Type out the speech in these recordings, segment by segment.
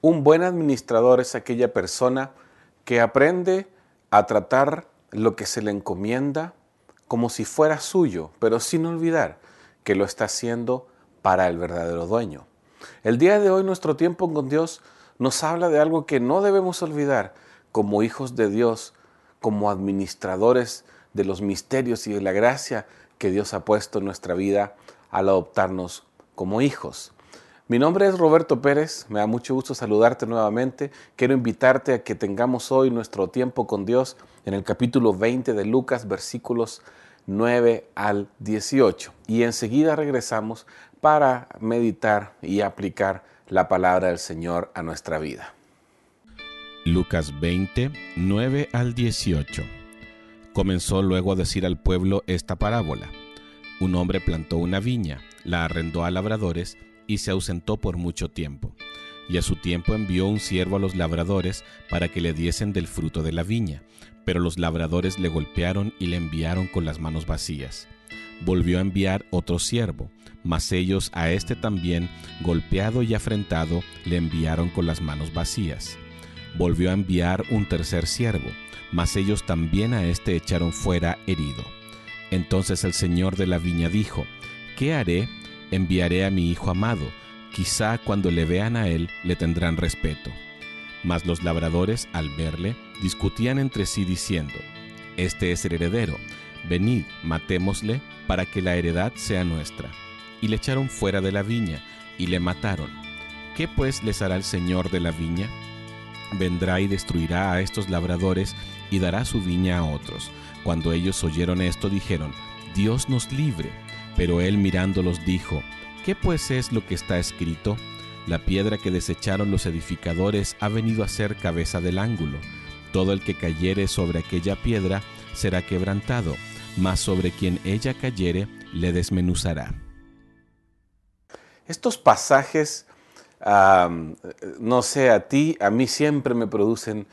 Un buen administrador es aquella persona que aprende a tratar lo que se le encomienda como si fuera suyo, pero sin olvidar que lo está haciendo para el verdadero dueño. El día de hoy nuestro tiempo con Dios nos habla de algo que no debemos olvidar como hijos de Dios, como administradores de los misterios y de la gracia que Dios ha puesto en nuestra vida al adoptarnos como hijos. Mi nombre es Roberto Pérez, me da mucho gusto saludarte nuevamente. Quiero invitarte a que tengamos hoy nuestro tiempo con Dios en el capítulo 20 de Lucas, versículos 9 al 18. Y enseguida regresamos para meditar y aplicar la palabra del Señor a nuestra vida. Lucas 20, 9 al 18. Comenzó luego a decir al pueblo esta parábola. Un hombre plantó una viña, la arrendó a labradores y se ausentó por mucho tiempo. Y a su tiempo envió un siervo a los labradores para que le diesen del fruto de la viña, pero los labradores le golpearon y le enviaron con las manos vacías. Volvió a enviar otro siervo, mas ellos a este también, golpeado y afrentado, le enviaron con las manos vacías. Volvió a enviar un tercer siervo, mas ellos también a este echaron fuera herido. Entonces el señor de la viña dijo: ¿Qué haré? Enviaré a mi hijo amado, quizá cuando le vean a él le tendrán respeto. Mas los labradores, al verle, discutían entre sí diciendo: Este es el heredero, venid, matémosle, para que la heredad sea nuestra. Y le echaron fuera de la viña, y le mataron. ¿Qué pues les hará el señor de la viña? Vendrá y destruirá a estos labradores, y dará su viña a otros. Cuando ellos oyeron esto, dijeron: Dios nos libre. Pero él mirándolos dijo: ¿Qué pues es lo que está escrito? La piedra que desecharon los edificadores ha venido a ser cabeza del ángulo. Todo el que cayere sobre aquella piedra será quebrantado, mas sobre quien ella cayere le desmenuzará. Estos pasajes, no sé, a mí siempre me producen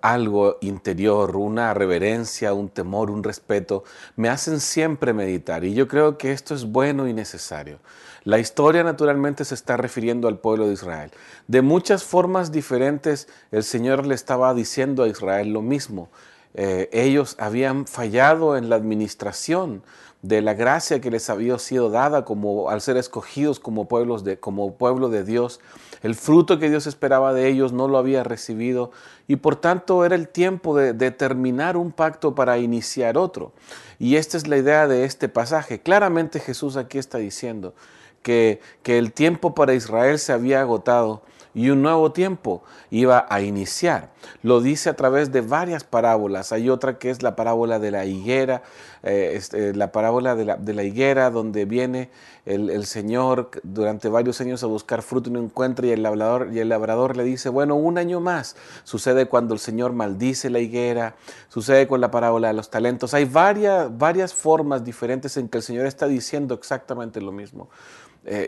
algo interior, una reverencia, un temor, un respeto, me hacen siempre meditar, y yo creo que esto es bueno y necesario. La historia naturalmente se está refiriendo al pueblo de Israel. De muchas formas diferentes el Señor le estaba diciendo a Israel lo mismo. Ellos habían fallado en la administración de la gracia que les había sido dada como al ser escogidos como pueblo de Dios. El fruto que Dios esperaba de ellos no lo había recibido, y por tanto era el tiempo de terminar un pacto para iniciar otro. Y esta es la idea de este pasaje. Claramente Jesús aquí está diciendo que el tiempo para Israel se había agotado y un nuevo tiempo iba a iniciar. Lo dice a través de varias parábolas. Hay otra que es la parábola de la higuera, la parábola de la higuera, donde viene el Señor durante varios años a buscar fruto y no encuentra, y el labrador le dice: bueno, un año más. Sucede cuando el Señor maldice la higuera, sucede con la parábola de los talentos. Hay varias formas diferentes en que el Señor está diciendo exactamente lo mismo.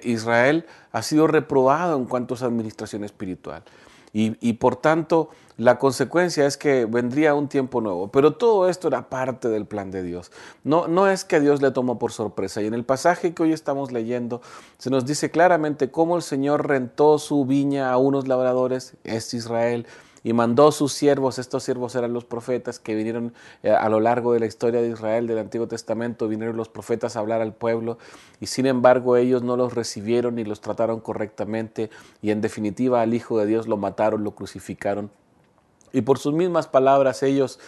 Israel ha sido reprobado en cuanto a su administración espiritual. Y por tanto, la consecuencia es que vendría un tiempo nuevo. Pero todo esto era parte del plan de Dios. No es que Dios le tomó por sorpresa. Y en el pasaje que hoy estamos leyendo, se nos dice claramente cómo el Señor rentó su viña a unos labradores, es Israel, y mandó sus siervos. Estos siervos eran los profetas que vinieron a lo largo de la historia de Israel, del Antiguo Testamento. Vinieron los profetas a hablar al pueblo, y sin embargo ellos no los recibieron ni los trataron correctamente, y en definitiva al Hijo de Dios lo mataron, lo crucificaron. Y por sus mismas palabras ellos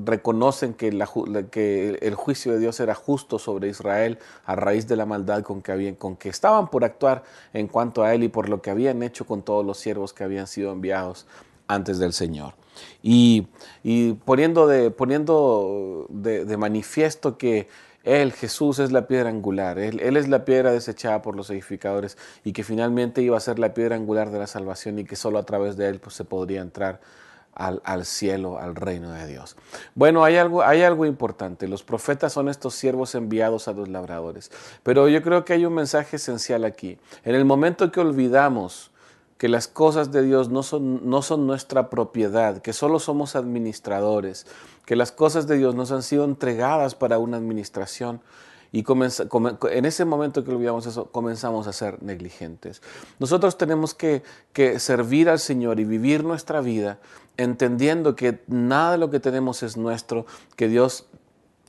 reconocen que el juicio de Dios era justo sobre Israel a raíz de la maldad con que estaban por actuar en cuanto a él, y por lo que habían hecho con todos los siervos que habían sido enviados antes del Señor. Y poniendo de manifiesto que Él, Jesús, es la piedra angular. Él es la piedra desechada por los edificadores, y que finalmente iba a ser la piedra angular de la salvación, y que solo a través de Él se podría entrar al cielo, al reino de Dios. Bueno, hay algo importante. Los profetas son estos siervos enviados a los labradores. Pero yo creo que hay un mensaje esencial aquí. En el momento que olvidamos que las cosas de Dios no son nuestra propiedad, que solo somos administradores, que las cosas de Dios nos han sido entregadas para una administración, Y en ese momento que olvidamos eso, comenzamos a ser negligentes. Nosotros tenemos que servir al Señor y vivir nuestra vida entendiendo que nada de lo que tenemos es nuestro, que Dios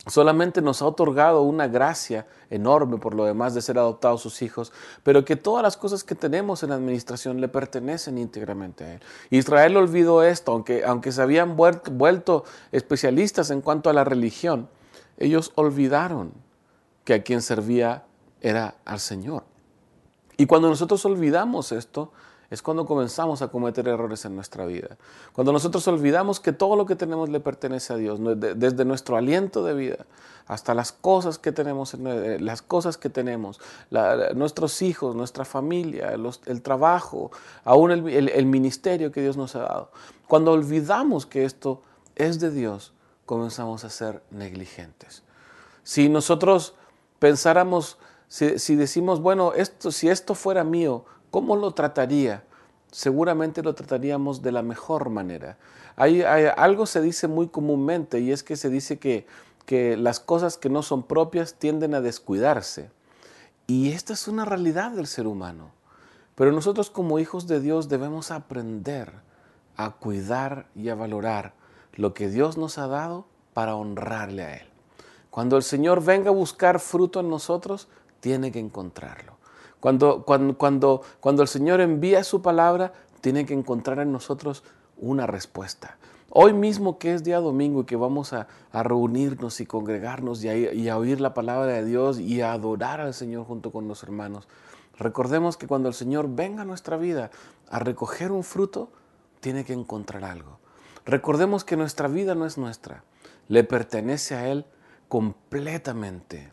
solamente nos ha otorgado una gracia enorme por lo demás de ser adoptados sus hijos, pero que todas las cosas que tenemos en la administración le pertenecen íntegramente a Él. Israel olvidó esto, aunque se habían vuelto especialistas en cuanto a la religión, ellos olvidaron que a quien servía era al Señor. Y cuando nosotros olvidamos esto, es cuando comenzamos a cometer errores en nuestra vida. Cuando nosotros olvidamos que todo lo que tenemos le pertenece a Dios, desde nuestro aliento de vida hasta las cosas que tenemos, nuestros hijos, nuestra familia, el trabajo, aún el ministerio que Dios nos ha dado. Cuando olvidamos que esto es de Dios, comenzamos a ser negligentes. Si nosotros pensáramos, si decimos, bueno, si esto fuera mío, ¿cómo lo trataría? Seguramente lo trataríamos de la mejor manera. Algo se dice muy comúnmente y es que se dice que las cosas que no son propias tienden a descuidarse. Y esta es una realidad del ser humano. Pero nosotros como hijos de Dios debemos aprender a cuidar y a valorar lo que Dios nos ha dado para honrarle a Él. Cuando el Señor venga a buscar fruto en nosotros, tiene que encontrarlo. Cuando el Señor envía su palabra, tiene que encontrar en nosotros una respuesta. Hoy mismo que es día domingo y que vamos a reunirnos y congregarnos y a oír la palabra de Dios y a adorar al Señor junto con los hermanos, recordemos que cuando el Señor venga a nuestra vida a recoger un fruto, tiene que encontrar algo. Recordemos que nuestra vida no es nuestra, le pertenece a Él completamente.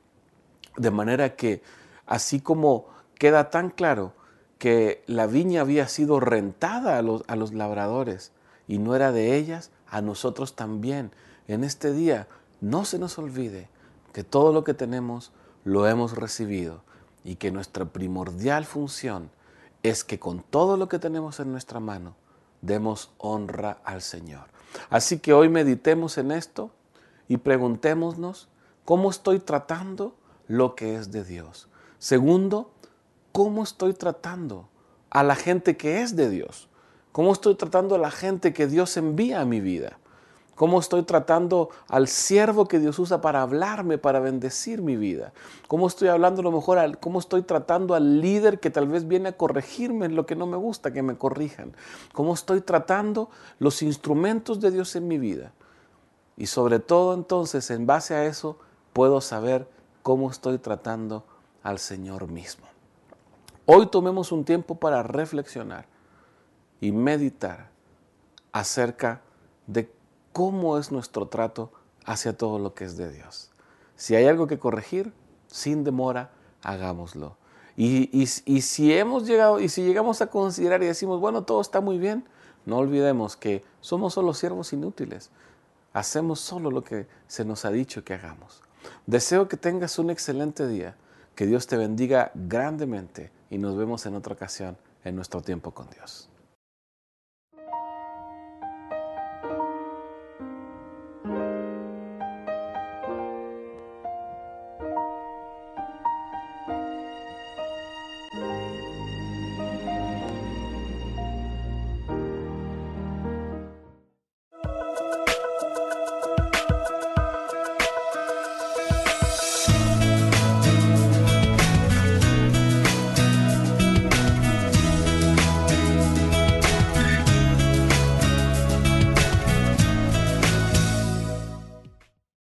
De manera que, así como queda tan claro que la viña había sido rentada a los labradores y no era de ellas, a nosotros también. En este día no se nos olvide que todo lo que tenemos lo hemos recibido y que nuestra primordial función es que con todo lo que tenemos en nuestra mano demos honra al Señor. Así que hoy meditemos en esto y preguntémonos cómo estoy tratando lo que es de Dios. Segundo, ¿cómo estoy tratando a la gente que es de Dios? ¿Cómo estoy tratando a la gente que Dios envía a mi vida? ¿Cómo estoy tratando al siervo que Dios usa para hablarme, para bendecir mi vida? ¿Cómo estoy hablando a lo mejor, cómo estoy tratando al líder que tal vez viene a corregirme en lo que no me gusta, que me corrijan? ¿Cómo estoy tratando los instrumentos de Dios en mi vida? Y sobre todo entonces, en base a eso, puedo saber cómo estoy tratando al Señor mismo. Hoy tomemos un tiempo para reflexionar y meditar acerca de cómo es nuestro trato hacia todo lo que es de Dios. Si hay algo que corregir, sin demora, hagámoslo. Y si llegamos a considerar y decimos, bueno, todo está muy bien, no olvidemos que somos solo siervos inútiles. Hacemos solo lo que se nos ha dicho que hagamos. Deseo que tengas un excelente día, que Dios te bendiga grandemente y nos vemos en otra ocasión en nuestro tiempo con Dios.